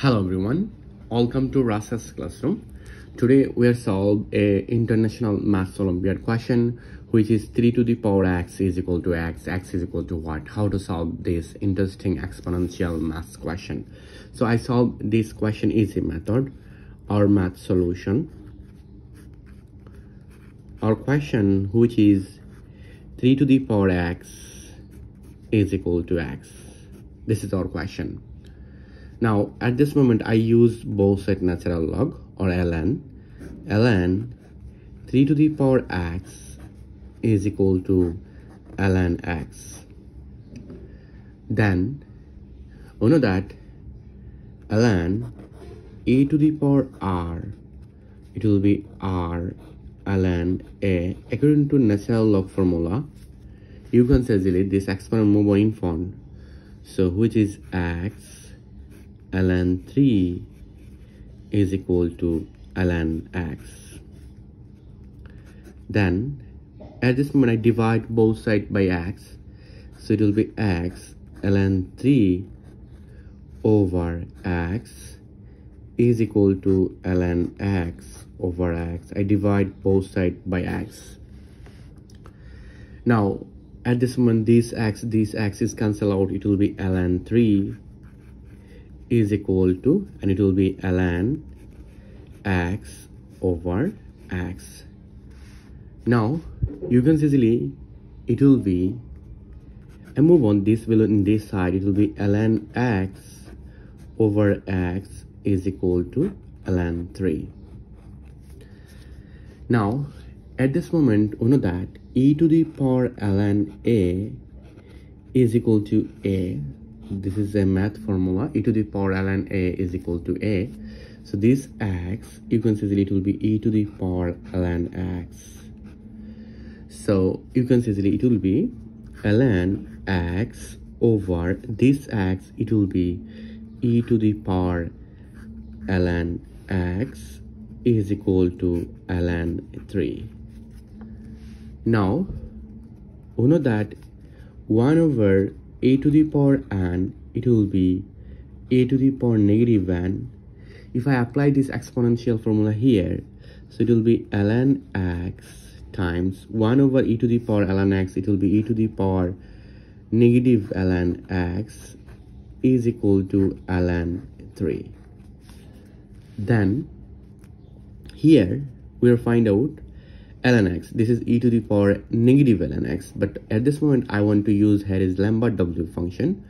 Hello everyone, welcome to Rashel's classroom. Today we are solve a international maths Olympiad question, which is 3 to the power x is equal to x is equal to what? How to solve this interesting exponential maths question. So I solved this question easy method or math solution. Our question, which is 3 to the power x is equal to x. This is our question. Now, at this moment, I use both side natural log or ln. ln 3 to the power x is equal to ln x. Then, we know that ln a to the power r, it will be r ln a. According to natural log formula, you can say easily this exponent move on in front. So, which is x ln 3 is equal to ln x. Then at this moment I divide both sides by x, so it will be x ln 3 over x is equal to ln x over x. I divide both sides by x. Now at this moment this x is cancel out, it will be ln 3 is equal to, and it will be ln x over x. Now you can see easily it will be, I move on this value in this side, it will be ln x over x is equal to ln 3. Now at this moment we know that e to the power ln a is equal to a. This is a math formula, e to the power ln a is equal to a. So this x, you can see it will be e to the power ln x. So you can see it will be ln x over this x, it will be e to the power ln x is equal to ln 3. Now we know that 1 over a to the power n, it will be a to the power negative n. If I apply this exponential formula here, so it will be ln x times 1 over e to the power ln x, it will be e to the power negative ln x is equal to ln 3. Then here we will find out ln x. This is e to the power negative ln x, but at this moment I want to use here is lambda w function.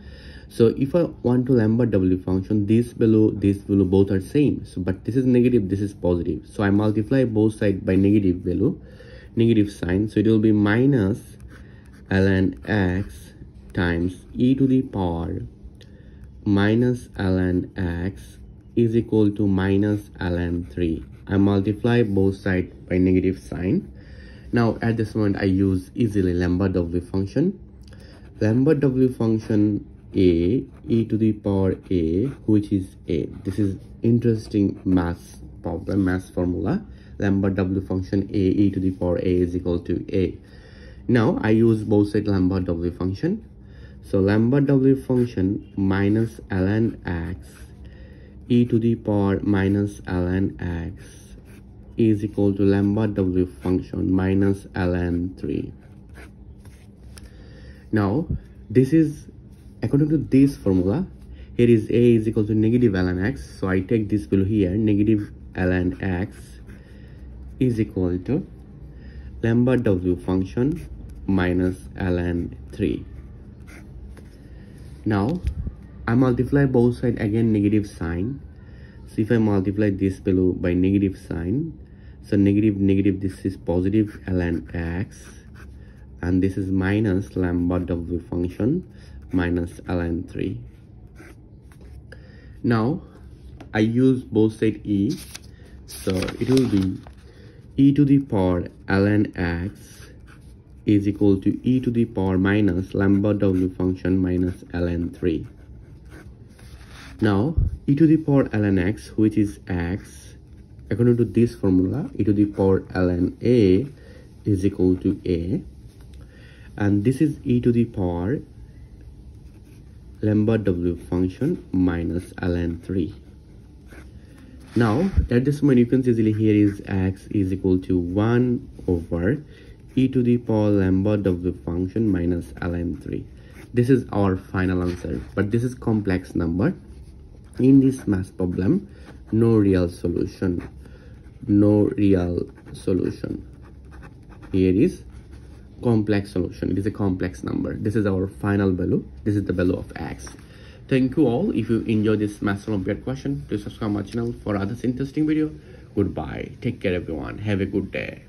So if I want to lambda w function, this value both are same. So but this is negative, this is positive, so I multiply both sides by negative value, negative sign, so it will be minus ln x times e to the power minus ln x is equal to minus ln 3. I multiply both sides by negative sign. Now at this moment I use easily lambda w function. Lambda w function a e to the power a, which is a. This is interesting math problem, math formula. Lambda w function a e to the power a is equal to a. Now I use both sides lambda w function. So lambda w function minus ln x e to the power minus ln x is equal to lambda w function minus ln 3. Now this is according to this formula. Here is a is equal to negative ln x, so I take this value here, negative ln x is equal to lambda w function minus ln 3. Now I multiply both sides again negative sign. So if I multiply this value by negative sign, so negative, this is positive ln x, and this is minus lambda w function minus ln 3. Now I use both sides e, so it will be e to the power ln x is equal to e to the power minus lambda w function minus ln 3. Now e to the power ln x, which is x, according to this formula, e to the power ln a is equal to a, and this is e to the power lambda w function minus ln 3. Now at this moment you can see easily here is x is equal to 1 over e to the power lambda w function minus ln3. This is our final answer, but this is complex number. In this math problem, no real solution. No real solution. Here is complex solution. It is a complex number. This is our final value. This is the value of x. Thank you all. If you enjoyed this math Olympiad question, please subscribe my channel for other interesting video. Goodbye. Take care everyone. Have a good day.